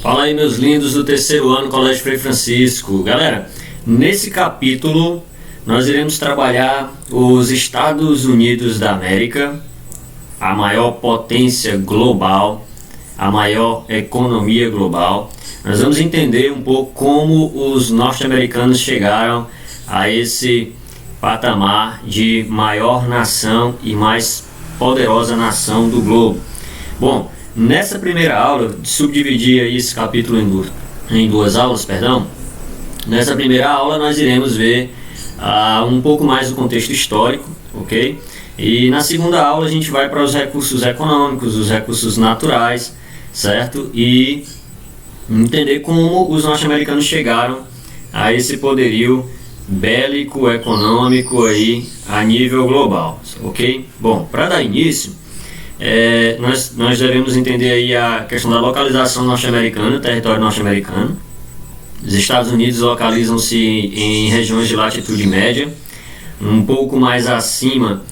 Fala aí, meus lindos do terceiro ano Colégio Frei Francisco. Galera, nesse capítulo nós iremos trabalhar os Estados Unidos da América, a maior potência global, a maior economia global. Nós vamos entender um pouco como os norte-americanos chegaram a esse patamar de maior nação e mais poderosa nação do globo. Bom, nessa primeira aula, subdividir aí esse capítulo em duas aulas, Nessa primeira aula nós iremos ver um pouco mais do contexto histórico, ok? E na segunda aula a gente vai para os recursos econômicos, os recursos naturais, certo? E entender como os norte-americanos chegaram a esse poderio bélico, econômico aí a nível global, ok? Bom, para dar início, nós devemos entender aí a questão da localização norte-americana, território norte-americano. Os Estados Unidos localizam-se em regiões de latitude média, um pouco mais acima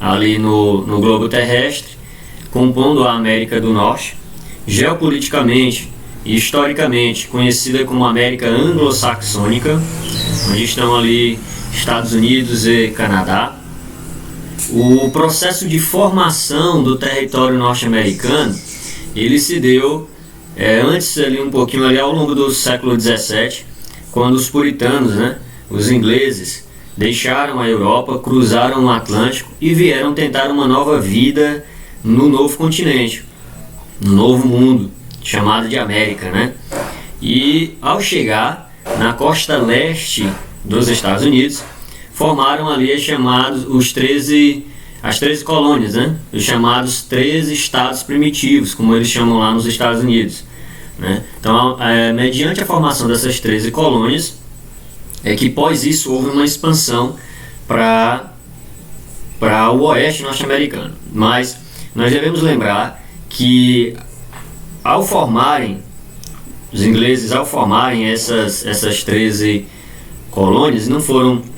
ali no globo terrestre, compondo a América do Norte, geopoliticamente e historicamente conhecida como América Anglo-Saxônica, onde estão ali Estados Unidos e Canadá. O processo de formação do território norte-americano, ele se deu antes ali um pouquinho ali ao longo do século XVII, quando os puritanos, os ingleses, deixaram a Europa, cruzaram o Atlântico e vieram tentar uma nova vida no novo continente, no novo mundo, chamado de América, E ao chegar na costa leste dos Estados Unidos, formaram ali as 13 colônias, os chamados 13 estados primitivos, como eles chamam lá nos Estados Unidos, Então, mediante a formação dessas 13 colônias, é que após isso houve uma expansão para o oeste norte-americano. Mas nós devemos lembrar que os ingleses ao formarem essas 13 colônias, não foram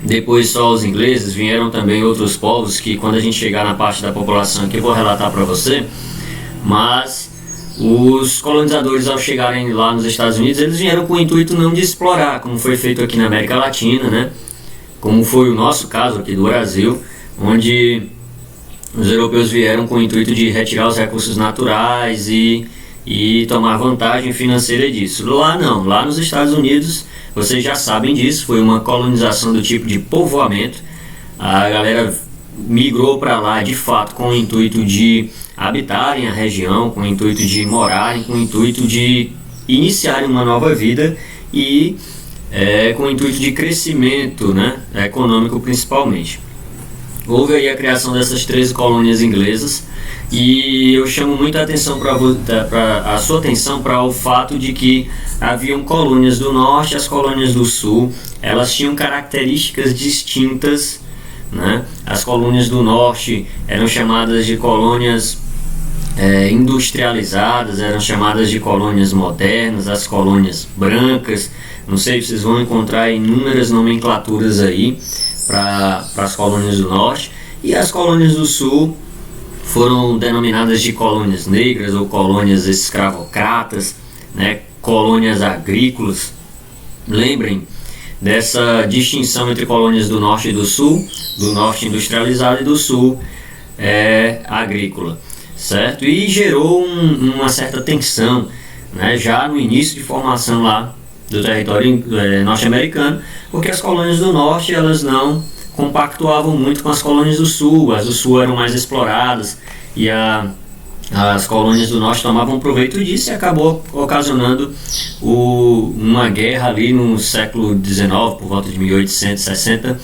depois só os ingleses, vieram também outros povos que quando a gente chegar na parte da população que eu vou relatar para você, mas os colonizadores ao chegarem lá nos Estados Unidos, eles vieram com o intuito não de explorar, como foi feito aqui na América Latina, como foi o nosso caso aqui do Brasil, onde os europeus vieram com o intuito de retirar os recursos naturais e tomar vantagem financeira disso. Lá não, lá nos Estados Unidos, vocês já sabem disso, foi uma colonização do tipo de povoamento. A galera migrou para lá de fato com o intuito de habitarem a região, com o intuito de morarem, com o intuito de iniciarem uma nova vida e com o intuito de crescimento, econômico principalmente. Houve aí a criação dessas 13 colônias inglesas e eu chamo muita atenção a sua atenção para o fato de que haviam colônias do norte e as colônias do sul. Elas tinham características distintas, As colônias do norte eram chamadas de colônias industrializadas, eram chamadas de colônias modernas, as colônias brancas. Não sei, vocês vão encontrar inúmeras nomenclaturas aí para as colônias do norte, e as colônias do sul foram denominadas de colônias negras ou colônias escravocratas, colônias agrícolas. Lembrem dessa distinção entre colônias do norte e do sul, do norte industrializado e do sul agrícola, certo? E gerou uma certa tensão, já no início de formação lá do território norte-americano, porque as colônias do norte elas não compactuavam muito com as colônias do sul. As do sul eram mais exploradas e as colônias do norte tomavam proveito disso, e acabou ocasionando uma guerra ali no século XIX, por volta de 1860,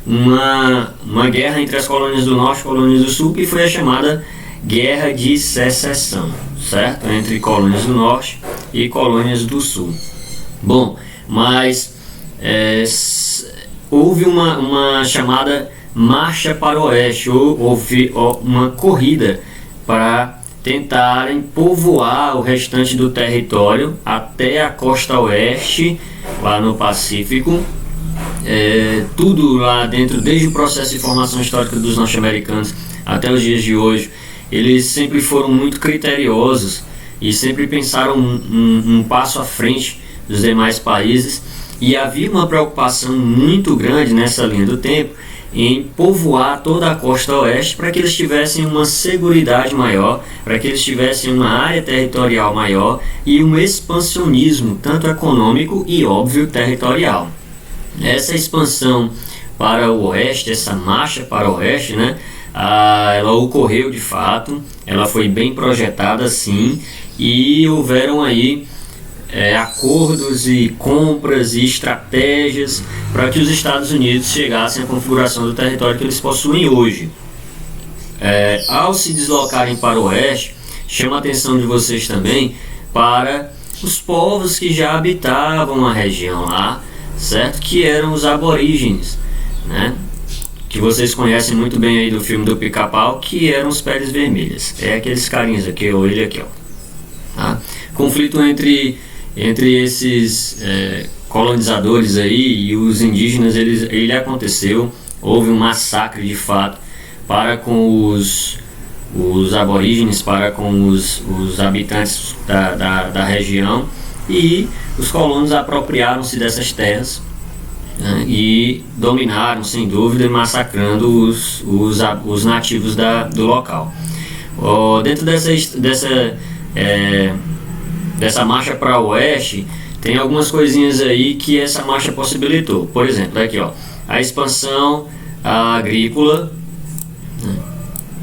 uma guerra entre as colônias do norte e colônias do sul, que foi a chamada Guerra de Secessão, certo? Entre colônias do norte e colônias do sul. Bom, mas houve uma chamada marcha para o oeste, houve uma corrida para tentarem povoar o restante do território até a costa oeste, lá no Pacífico. Tudo lá dentro, desde o processo de formação histórica dos norte-americanos até os dias de hoje, eles sempre foram muito criteriosos e sempre pensaram um passo à frente dos demais países, e havia uma preocupação muito grande nessa linha do tempo em povoar toda a costa oeste para que eles tivessem uma seguridade maior, para que eles tivessem uma área territorial maior e um expansionismo tanto econômico e, óbvio, territorial. Essa expansão para o oeste, essa marcha para o oeste, né, ela ocorreu de fato, ela foi bem projetada sim, e houveram aí acordos e compras e estratégias para que os Estados Unidos chegassem à configuração do território que eles possuem hoje. Ao se deslocarem para o oeste, chama a atenção de vocês também para os povos que já habitavam a região lá, certo? Que eram os aborígenes, né? Que vocês conhecem muito bem aí do filme do Pica-Pau, que eram os peles vermelhas. É aqueles carinhos aqui, ou ele aqui, ó. Tá? Conflito entre esses colonizadores aí e os indígenas, ele aconteceu. Houve um massacre de fato para com os aborígenes, para com os habitantes da região, e os colonos apropriaram-se dessas terras, né, e dominaram sem dúvida, massacrando os nativos do local. Dentro dessa marcha para o oeste, tem algumas coisinhas aí que essa marcha possibilitou. Por exemplo, aqui ó, a expansão agrícola, né,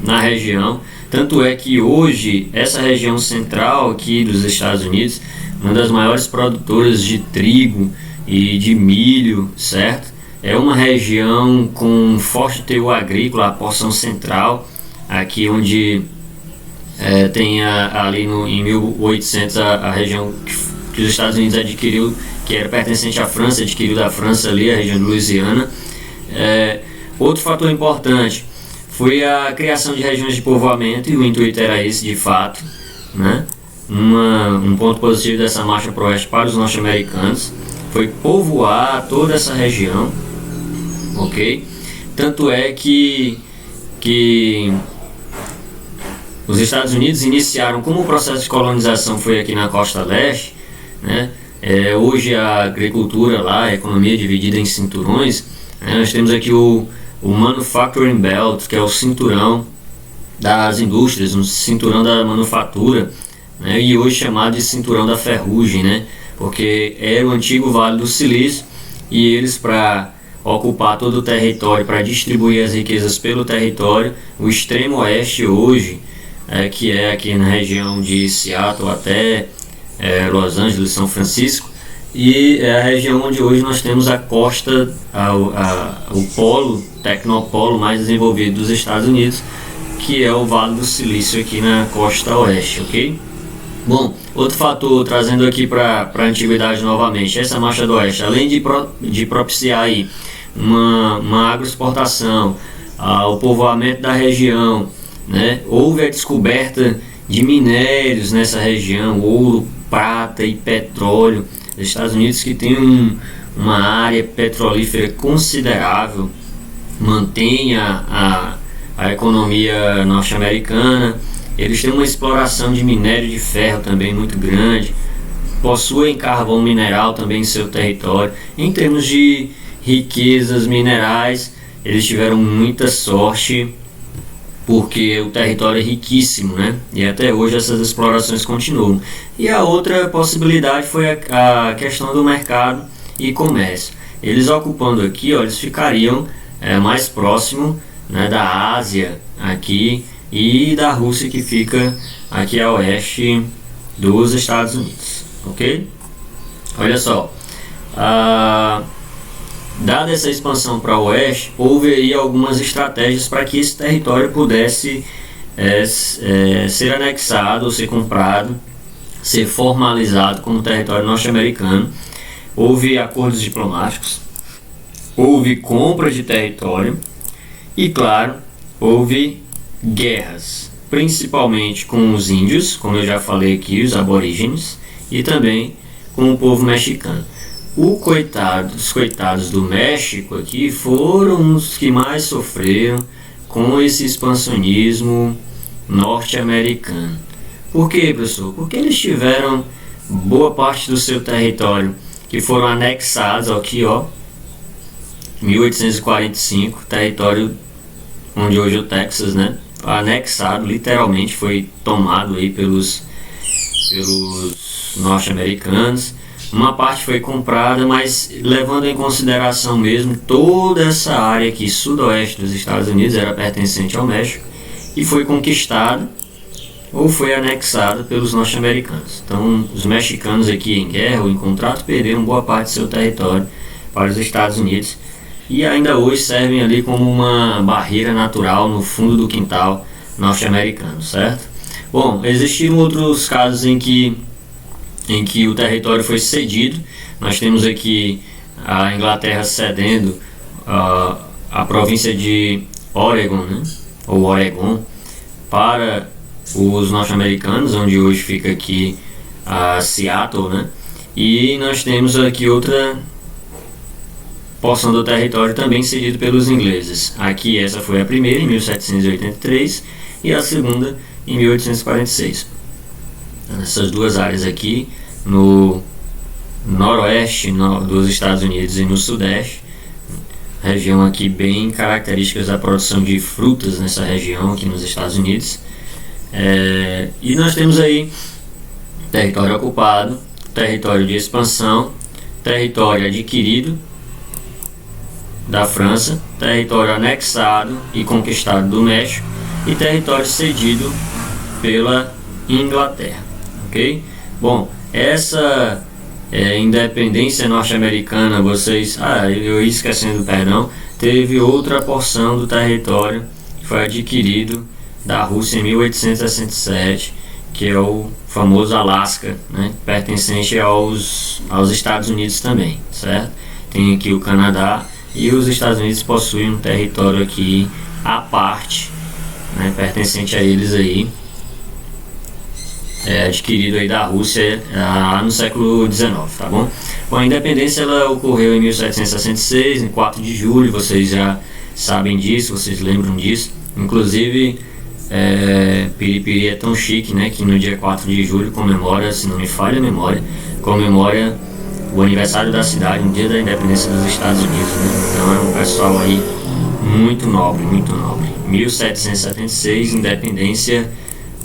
na região. Tanto é que hoje essa região central aqui dos Estados Unidos, uma das maiores produtoras de trigo e de milho, certo? É uma região com forte teor agrícola, a porção central, aqui onde tem ali em 1800 a região que os Estados Unidos adquiriu, que era pertencente à França, adquiriu da França ali, a região de Louisiana. Outro fator importante foi a criação de regiões de povoamento, e o intuito era esse de fato, né? Um ponto positivo dessa marcha para o oeste para os norte-americanos foi povoar toda essa região, ok? Tanto é que os Estados Unidos iniciaram, como o processo de colonização foi aqui na costa leste, né? Hoje a agricultura lá, a economia dividida em cinturões, né? Nós temos aqui o Manufacturing Belt, que é o cinturão das indústrias, um cinturão da manufatura, né? E hoje chamado de cinturão da ferrugem, né? Porque era o antigo Vale do Silício, e eles, para ocupar todo o território, para distribuir as riquezas pelo território, o extremo oeste hoje, que é aqui na região de Seattle até Los Angeles, São Francisco, e é a região onde hoje nós temos a costa, o polo, tecnopolo mais desenvolvido dos Estados Unidos, que é o Vale do Silício aqui na costa oeste, ok? Bom, outro fator, trazendo aqui para a antiguidade novamente, essa marcha do oeste, além de propiciar aí uma agroexportação, o povoamento da região, né? Houve a descoberta de minérios nessa região, ouro, prata e petróleo. Os Estados Unidos, que tem uma área petrolífera considerável, mantém a economia norte-americana. Eles têm uma exploração de minério de ferro também muito grande, possuem carvão mineral também em seu território. Em termos de riquezas minerais, eles tiveram muita sorte, porque o território é riquíssimo, né? E até hoje essas explorações continuam. E a outra possibilidade foi a questão do mercado e comércio. Eles ocupando aqui, ó, eles ficariam mais próximo, né, da Ásia aqui, e da Rússia, que fica aqui a oeste dos Estados Unidos, ok? Olha só, dada essa expansão para o oeste, houve aí algumas estratégias para que esse território pudesse ser anexado, ou ser comprado, ser formalizado como território norte-americano. Houve acordos diplomáticos, houve compra de território e, claro, houve guerras, principalmente com os índios, como eu já falei aqui, os aborígenes, e também com o povo mexicano. Os coitados do México aqui foram os que mais sofreram com esse expansionismo norte-americano, Por quê, professor? Porque eles tiveram boa parte do seu território que foram anexados aqui, ó, 1845, território onde hoje é o Texas, né? Anexado, literalmente foi tomado aí pelos norte-americanos. Uma parte foi comprada, mas levando em consideração mesmo, toda essa área aqui sudoeste dos Estados Unidos era pertencente ao México e foi conquistada ou foi anexada pelos norte-americanos. Então, os mexicanos aqui em guerra ou em contrato perderam boa parte do seu território para os Estados Unidos e ainda hoje servem ali como uma barreira natural no fundo do quintal norte-americano, certo? Bom, existiram outros casos em que o território foi cedido. Nós temos aqui a Inglaterra cedendo a província de Oregon, né? Ou Oregon, para os norte-americanos, onde hoje fica aqui a Seattle, né? E nós temos aqui outra porção do território também cedido pelos ingleses. Aqui essa foi a primeira em 1783 e a segunda em 1846. Nessas duas áreas aqui, no noroeste dos Estados Unidos e no sudeste, região aqui bem características da produção de frutas nessa região aqui nos Estados Unidos. E nós temos aí território ocupado, território de expansão, território adquirido da França, território anexado e conquistado do México e território cedido pela Inglaterra, ok? Bom, essa independência norte-americana, eu ia esquecendo, perdão, teve outra porção do território que foi adquirido da Rússia em 1867, que é o famoso Alasca, né, pertencente aos Estados Unidos também, certo? Tem aqui o Canadá e os Estados Unidos possuem um território aqui à parte, né, pertencente a eles aí, adquirido aí da Rússia no século XIX, tá bom? Bom, a independência ela ocorreu em 1766, em 4 de julho, vocês já sabem disso, vocês lembram disso. Inclusive, Piripiri é tão chique, né, que no dia 4 de julho comemora, se não me falha a memória, comemora o aniversário da cidade, no dia da independência dos Estados Unidos, né? Então é um pessoal aí muito nobre, muito nobre. 1776, independência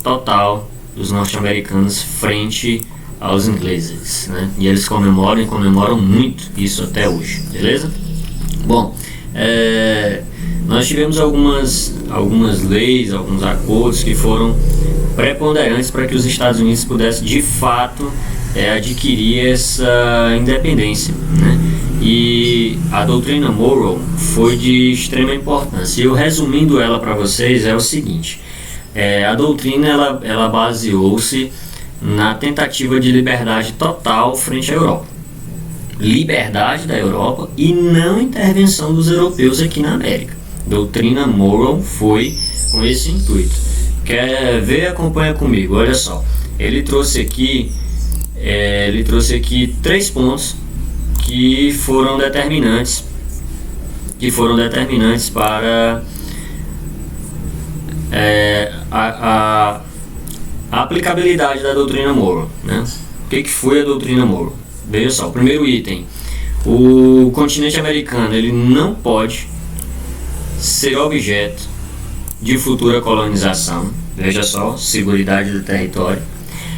total dos norte-americanos frente aos ingleses, né? E eles comemoram muito isso até hoje, beleza? Bom, nós tivemos algumas leis, alguns acordos que foram preponderantes para que os Estados Unidos pudessem de fato adquirir essa independência, né? E a doutrina Monroe foi de extrema importância. Eu resumindo ela para vocês é o seguinte: a doutrina ela baseou-se na tentativa de liberdade total frente à Europa, liberdade da Europa e não intervenção dos europeus aqui na América. Doutrina Monroe foi com esse intuito. Quer ver? Acompanha comigo. Olha só, ele trouxe aqui 3 pontos que foram determinantes para a aplicabilidade da doutrina Monroe, né? O que foi a doutrina Monroe? Veja só, o primeiro item: o continente americano ele não pode ser objeto de futura colonização. Veja só, seguridade do território.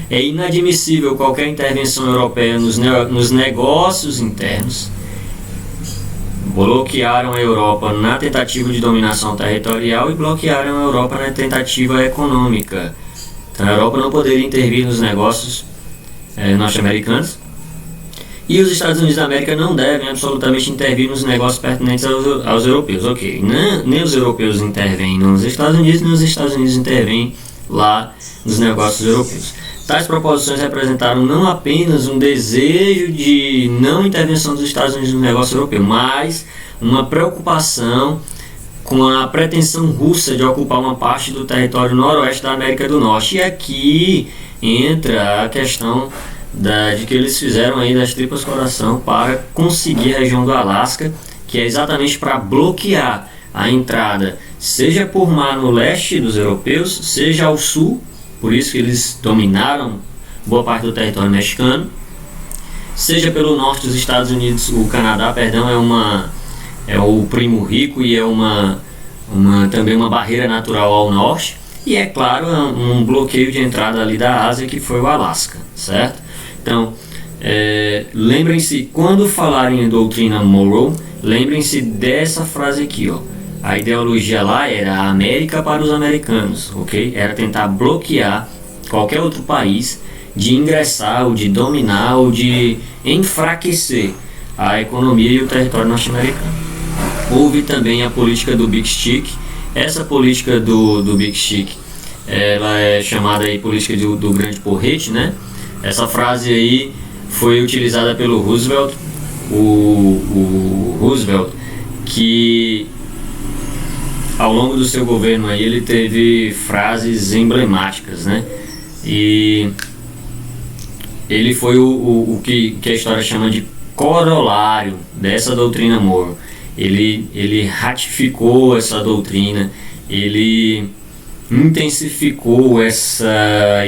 É inadmissível qualquer intervenção europeia nos negócios internos. Bloquearam a Europa na tentativa de dominação territorial e bloquearam a Europa na tentativa econômica. Então a Europa não poderia intervir nos negócios norte-americanos. E os Estados Unidos da América não devem absolutamente intervir nos negócios pertinentes aos europeus. Ok, nem os europeus intervêm nos Estados Unidos, nem os Estados Unidos intervêm lá nos negócios europeus. Tais proposições representaram não apenas um desejo de não intervenção dos Estados Unidos no negócio europeu, mas uma preocupação com a pretensão russa de ocupar uma parte do território noroeste da América do Norte. E aqui entra a questão de que eles fizeram aí das tripas coração para conseguir a região do Alasca, que é exatamente para bloquear a entrada, seja por mar no leste dos europeus, seja ao sul, por isso que eles dominaram boa parte do território mexicano, seja pelo norte dos Estados Unidos, o Canadá, perdão, é o primo rico e é também uma barreira natural ao norte, e é claro um bloqueio de entrada ali da Ásia, que foi o Alasca, certo? Então, lembrem-se, quando falarem em doutrina Monroe, lembrem-se dessa frase aqui, ó. A ideologia lá era a América para os americanos, ok? Era tentar bloquear qualquer outro país de ingressar, ou de dominar, ou de enfraquecer a economia e o território norte-americano. Houve também a política do Big Stick. Essa política do Big Stick, ela é chamada aí política do grande porrete, né? Essa frase aí foi utilizada pelo Roosevelt, o Roosevelt, que ao longo do seu governo aí ele teve frases emblemáticas, né? E ele foi o que a história chama de corolário dessa doutrina Monroe. Ele ratificou essa doutrina, ele intensificou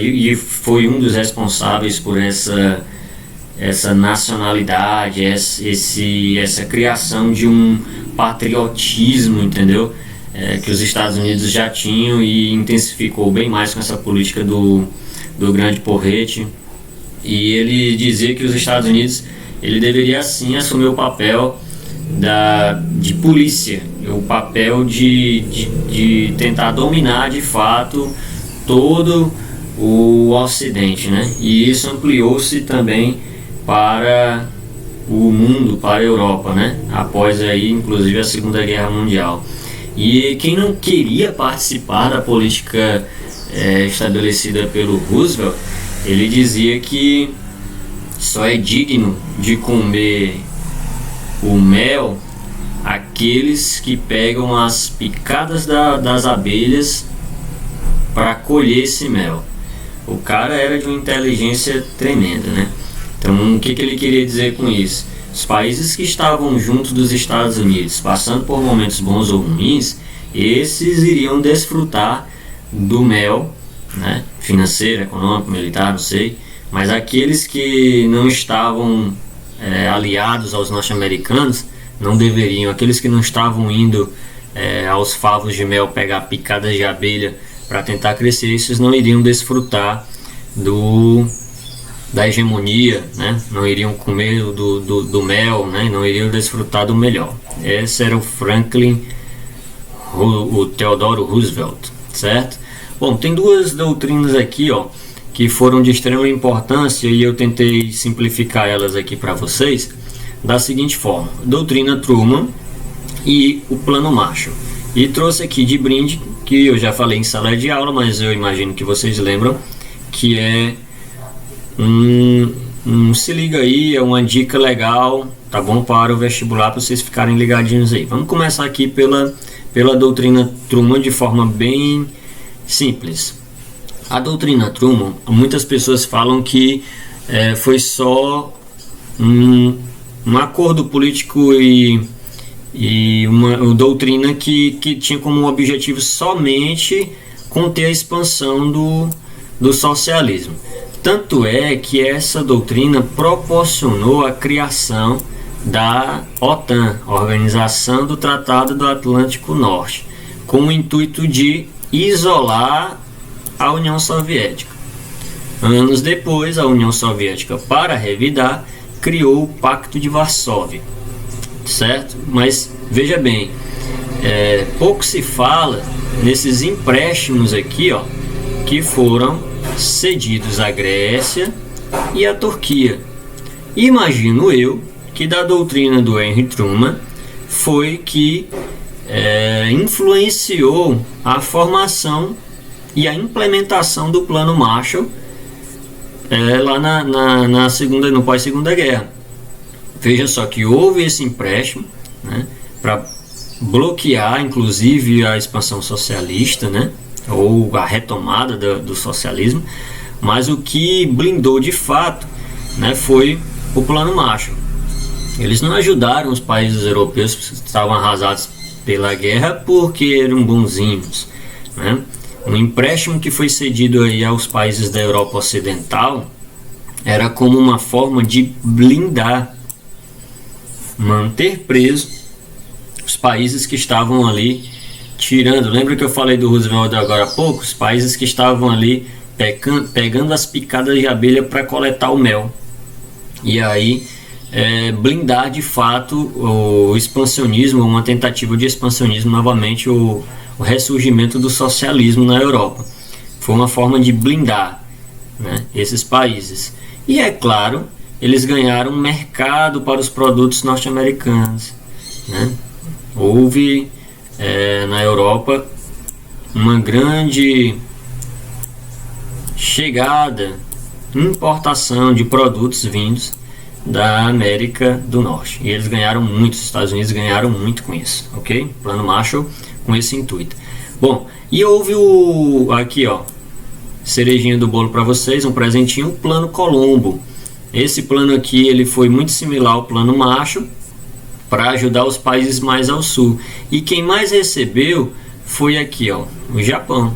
e foi um dos responsáveis por essa nacionalidade, essa criação de um patriotismo, entendeu? Que os Estados Unidos já tinham, e intensificou bem mais com essa política do grande porrete. E ele dizia que os Estados Unidos ele deveria sim assumir o papel de polícia, o papel de tentar dominar de fato todo o Ocidente, né? E isso ampliou-se também para o mundo, para a Europa, né? Após aí, inclusive, a Segunda Guerra Mundial. E quem não queria participar da política estabelecida pelo Roosevelt, ele dizia que só é digno de comer o mel aqueles que pegam as picadas das abelhas para colher esse mel. O cara era de uma inteligência tremenda, né? Então, o que ele queria dizer com isso? Os países que estavam junto dos Estados Unidos, passando por momentos bons ou ruins, esses iriam desfrutar do mel, né? Financeiro, econômico, militar, não sei. Mas aqueles que não estavam aliados aos norte-americanos não deveriam. Aqueles que não estavam indo aos favos de mel pegar picadas de abelha para tentar crescer, esses não iriam desfrutar da hegemonia, né? Não iriam comer do mel, né? Não iriam desfrutar do melhor. Esse era o o Theodore Roosevelt, certo? Bom, tem duas doutrinas aqui, ó, que foram de extrema importância, e eu tentei simplificar elas aqui para vocês da seguinte forma: doutrina Truman e o plano Marshall. E trouxe aqui de brinde, que eu já falei em sala de aula, mas eu imagino que vocês lembram, que é se liga aí, é uma dica legal, tá bom, para o vestibular, para vocês ficarem ligadinhos aí. Vamos começar aqui pela doutrina Truman de forma bem simples. A doutrina Truman, muitas pessoas falam que foi só um acordo político e uma doutrina que tinha como objetivo somente conter a expansão do socialismo. Tanto é que essa doutrina proporcionou a criação da OTAN, Organização do Tratado do Atlântico Norte, com o intuito de isolar a União Soviética. Anos depois, a União Soviética, para revidar, criou o Pacto de Varsóvia, certo? Mas veja bem, pouco se fala nesses empréstimos aqui, ó, que foram cedidos à Grécia e à Turquia. Imagino eu que da doutrina do Henry Truman foi que influenciou a formação e a implementação do plano Marshall lá no pós-segunda guerra. Veja só que houve esse empréstimo, né, para bloquear inclusive a expansão socialista, né, ou a retomada do socialismo, mas o que blindou de fato, né, foi o plano Marshall. Eles não ajudaram os países europeus que estavam arrasados pela guerra porque eram bonzinhos, né? um empréstimo que foi cedido aí aos países da Europa Ocidental era como uma forma de blindar, manter preso os países que estavam ali tirando. Lembra que eu falei do Roosevelt agora há pouco? Os países que estavam ali pegando as picadas de abelha para coletar o mel. E aí blindar de fato o expansionismo, uma tentativa de expansionismo, novamente o ressurgimento do socialismo na Europa. Foi uma forma de blindar, né, esses países. E é claro, eles ganharam mercado para os produtos norte-americanos, né? Houve na Europa uma grande chegada, importação de produtos vindos da América do Norte, e eles ganharam muito, os Estados Unidos ganharam muito com isso, ok? Plano Marshall com esse intuito. Bom, e houve aqui ó, cerejinha do bolo para vocês, um presentinho, o Plano Colombo. Esse plano aqui ele foi muito similar ao Plano Marshall para ajudar os países mais ao sul, e quem mais recebeu foi aqui ó, o Japão.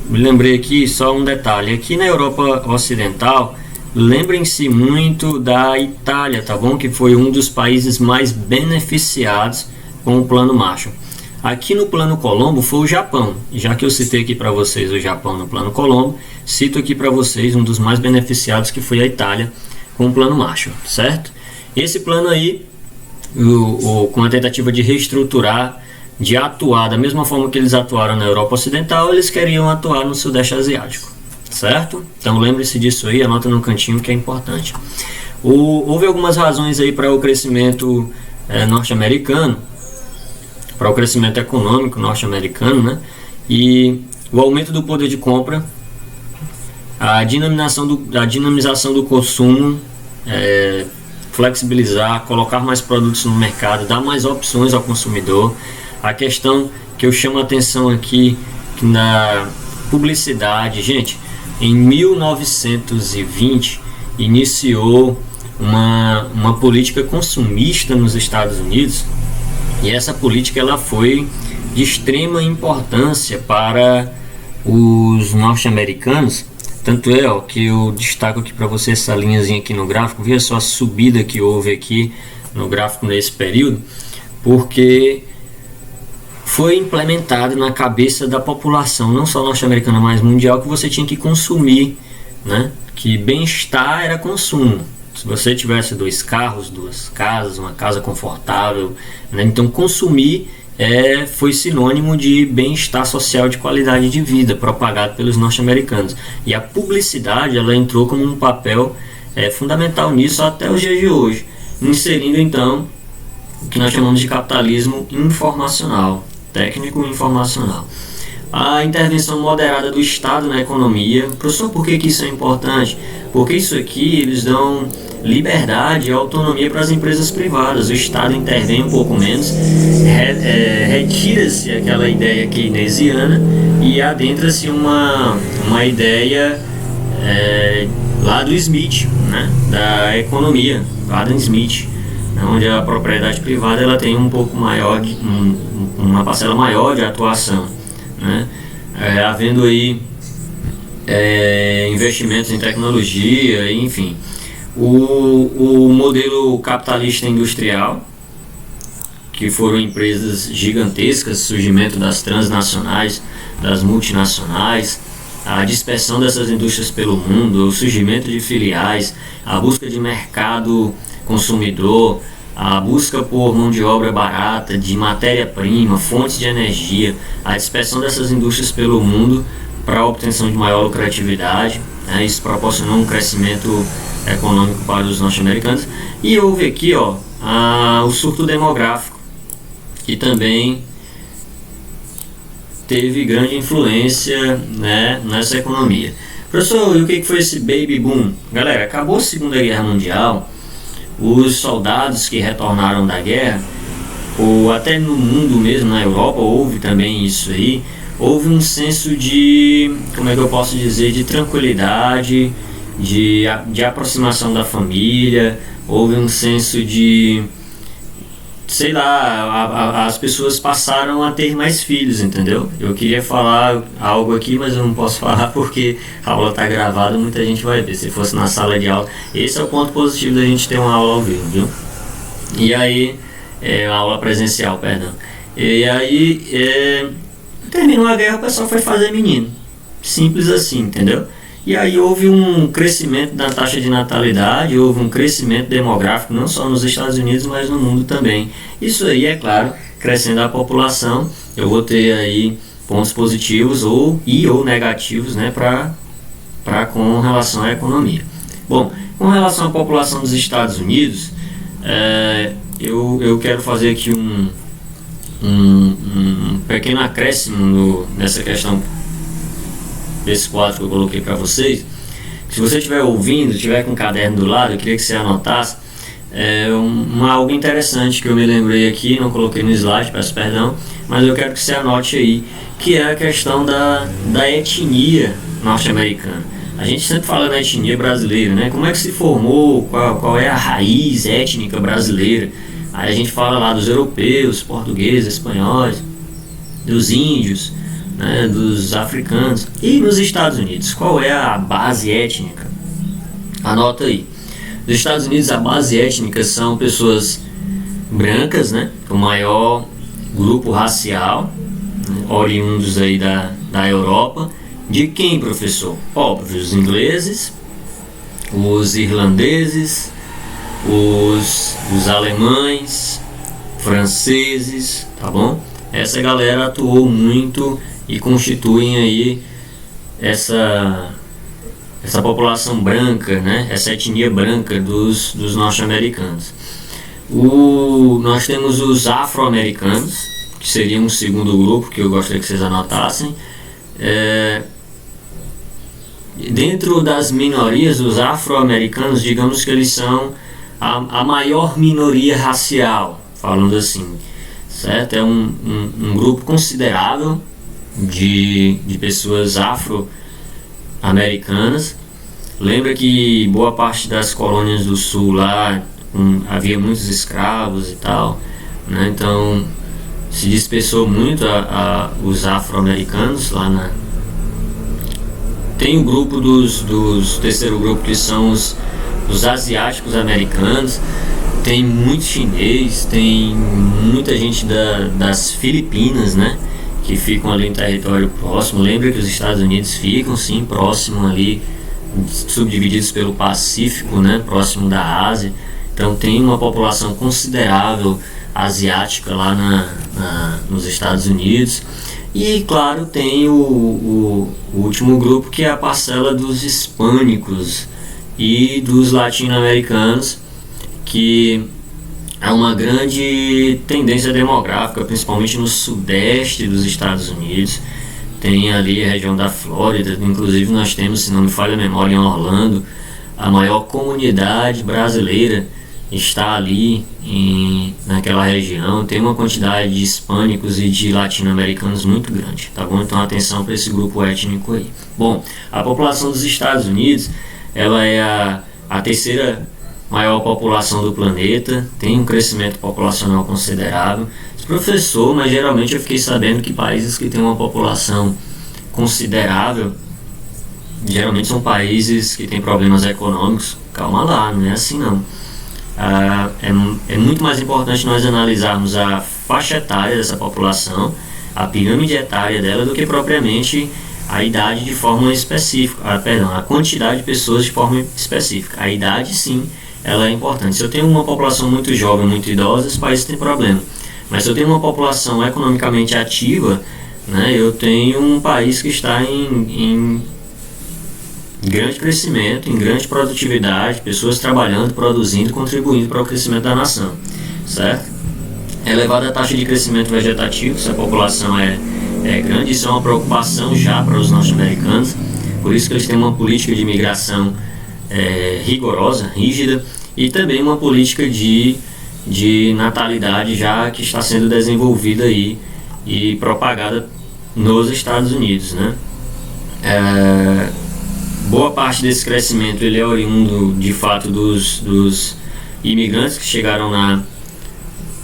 Me lembrei aqui só um detalhe, aqui na Europa Ocidental, lembrem-se muito da Itália, tá bom? Que foi um dos países mais beneficiados com o Plano Marshall. Aqui no Plano Colombo foi o Japão. Já que eu citei aqui para vocês o Japão no Plano Colombo, cito aqui para vocês um dos mais beneficiados, que foi a Itália com o Plano Marshall, certo? Esse plano aí, com a tentativa de reestruturar, de atuar da mesma forma que eles atuaram na Europa Ocidental, eles queriam atuar no Sudeste Asiático, certo? Então lembre-se disso aí, anota no cantinho que é importante. Houve algumas razões aí para o crescimento norte-americano, para o crescimento econômico norte-americano, né? E o aumento do poder de compra, a dinamização do consumo, flexibilizar, colocar mais produtos no mercado, dar mais opções ao consumidor. A questão que eu chamo a atenção aqui na publicidade, gente, em 1920 iniciou uma política consumista nos Estados Unidos, e essa política ela foi de extrema importância para os norte-americanos. Tanto é que eu destaco aqui para você essa linhazinha aqui no gráfico, veja só a subida que houve aqui no gráfico nesse período, porque foi implementado na cabeça da população, não só norte-americana, mas mundial, que você tinha que consumir, né? Que bem-estar era consumo. Se você tivesse 2 carros, 2 casas, uma casa confortável, né? Então consumir foi sinônimo de bem-estar social, de qualidade de vida, propagado pelos norte-americanos. E a publicidade ela entrou como um papel fundamental nisso até os dias de hoje, inserindo então o que nós chamamos de capitalismo informacional, técnico informacional. A intervenção moderada do Estado na economia. Professor, por que isso é importante? Porque isso aqui eles dão liberdade e autonomia para as empresas privadas. O Estado intervém um pouco menos, retira-se aquela ideia keynesiana e adentra-se uma ideia lá do Smith, né, da economia, Adam Smith, onde a propriedade privada ela tem um pouco maior, uma parcela maior de atuação, né, havendo aí investimentos em tecnologia, enfim. O modelo capitalista industrial, que foram empresas gigantescas, surgimento das transnacionais, das multinacionais, a dispersão dessas indústrias pelo mundo, o surgimento de filiais, a busca de mercado consumidor, a busca por mão de obra barata, de matéria-prima, fontes de energia, a dispersão dessas indústrias pelo mundo para a obtenção de maior lucratividade, né? Isso proporcionou um crescimento econômico para os norte-americanos. E houve aqui o surto demográfico, que também teve grande influência, né, nessa economia. Professor, e o que foi esse baby boom? Galera, acabou a Segunda Guerra Mundial, os soldados que retornaram da guerra, ou até no mundo mesmo, na Europa, houve também isso aí, houve um senso de, como é que eu posso dizer, de tranquilidade, de aproximação da família, houve um senso de sei lá, as pessoas passaram a ter mais filhos, entendeu? Eu queria falar algo aqui, mas eu não posso falar porque a aula está gravada, muita gente vai ver. Se fosse na sala de aula, esse é o ponto positivo da gente ter uma aula ao vivo, viu? E aí, uma aula presencial, perdão. E aí, terminou a guerra, o pessoal foi fazer menino. Simples assim, entendeu? E aí houve um crescimento da taxa de natalidade, houve um crescimento demográfico, não só nos Estados Unidos, mas no mundo também. Isso aí, é claro, crescendo a população, eu vou ter aí pontos positivos ou negativos, né, com relação à economia. Bom, com relação à população dos Estados Unidos, eu quero fazer aqui um pequeno acréscimo nessa questão desse quadro que eu coloquei para vocês. Se você estiver ouvindo, estiver com o caderno do lado, eu queria que você anotasse algo interessante que eu me lembrei aqui, não coloquei no slide, peço perdão, mas eu quero que você anote aí, que é a questão da etnia norte-americana. A gente sempre fala da etnia brasileira, né? Como é que se formou, qual é a raiz étnica brasileira? Aí a gente fala lá dos europeus, portugueses, espanhóis, dos índios, né, dos africanos. E nos Estados Unidos, qual é a base étnica? Anota aí. Nos Estados Unidos, a base étnica são pessoas brancas, né, o maior grupo racial, né, oriundos aí da Europa. De quem, professor? Óbvio, os ingleses, os irlandeses, os alemães, franceses, tá bom? Essa galera atuou muito e constituem aí essa população branca, né? Essa etnia branca dos norte-americanos. Nós temos os afro-americanos, que seriam um segundo grupo que eu gostaria que vocês anotassem. Dentro das minorias, os afro-americanos, digamos que eles são a maior minoria racial, falando assim, certo? É um grupo considerável de pessoas afro-americanas. Lembra que boa parte das colônias do sul lá havia muitos escravos e tal, né? Então se dispersou muito os afro-americanos lá tem o grupo dos terceiro grupo, que são os asiáticos americanos. Tem muito chinês, tem muita gente das Filipinas, né, que ficam ali em território próximo. Lembra que os Estados Unidos ficam sim próximo ali, subdivididos pelo Pacífico, né, próximo da Ásia. Então tem uma população considerável asiática lá nos Estados Unidos. E claro, tem o último grupo, que é a parcela dos hispânicos e dos latino-americanos, que é uma grande tendência demográfica, principalmente no sudeste dos Estados Unidos. Tem ali a região da Flórida, inclusive nós temos, se não me falha a memória, em Orlando, a maior comunidade brasileira está ali naquela região. Tem uma quantidade de hispânicos e de latino-americanos muito grande, tá bom? Então atenção para esse grupo étnico aí. Bom, a população dos Estados Unidos, ela é a terceira maior população do planeta, tem um crescimento populacional considerável. Professor, mas geralmente eu fiquei sabendo que países que têm uma população considerável geralmente são países que têm problemas econômicos. Calma lá, não é assim não. É muito mais importante nós analisarmos a faixa etária dessa população, a pirâmide etária dela, do que propriamente a idade de forma específica, a quantidade de pessoas de forma específica. A idade, sim, ela é importante. Se eu tenho uma população muito jovem, muito idosa, esse país tem problema. Mas se eu tenho uma população economicamente ativa, né, eu tenho um país que está em grande crescimento, em grande produtividade, pessoas trabalhando, produzindo, contribuindo para o crescimento da nação, certo? Elevada a taxa de crescimento vegetativo, se a população é grande, isso é uma preocupação já para os norte-americanos, por isso que eles têm uma política de imigração rigorosa, rígida, e também uma política de natalidade já que está sendo desenvolvida aí e propagada nos Estados Unidos, né? Boa parte desse crescimento ele é oriundo de fato dos imigrantes que chegaram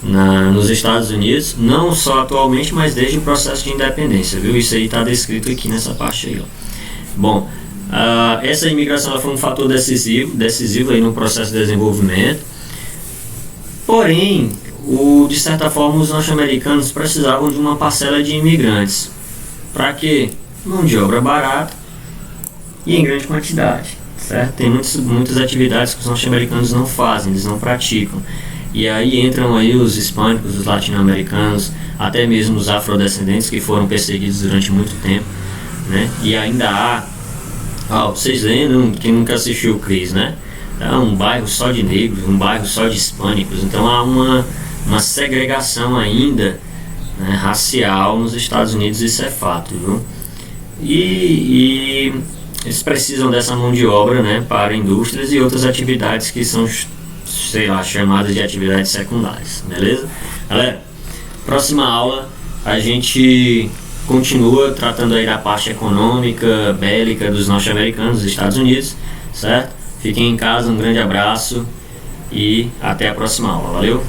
nos Estados Unidos, não só atualmente, mas desde o processo de independência, viu? Isso aí está descrito aqui nessa parte aí, ó. Bom, essa imigração ela foi um fator decisivo aí no processo de desenvolvimento. Porém, de certa forma, os norte-americanos precisavam de uma parcela de imigrantes. Para quê? Mão de obra barata e em grande quantidade, certo? Tem muitas atividades que os norte-americanos não fazem, eles não praticam. E aí entram aí os hispânicos, os latino-americanos, até mesmo os afrodescendentes que foram perseguidos durante muito tempo, né? E ainda há, vocês lembram, quem nunca assistiu o Chris, né? É um bairro só de negros, um bairro só de hispânicos, então há uma segregação ainda, né, racial nos Estados Unidos, isso é fato, viu? E eles precisam dessa mão de obra, né, para indústrias e outras atividades que são, sei lá, chamadas de atividades secundárias, beleza? Galera, próxima aula a gente continua tratando aí da parte econômica, bélica dos norte-americanos, dos Estados Unidos, certo? Fiquem em casa, um grande abraço e até a próxima aula, valeu?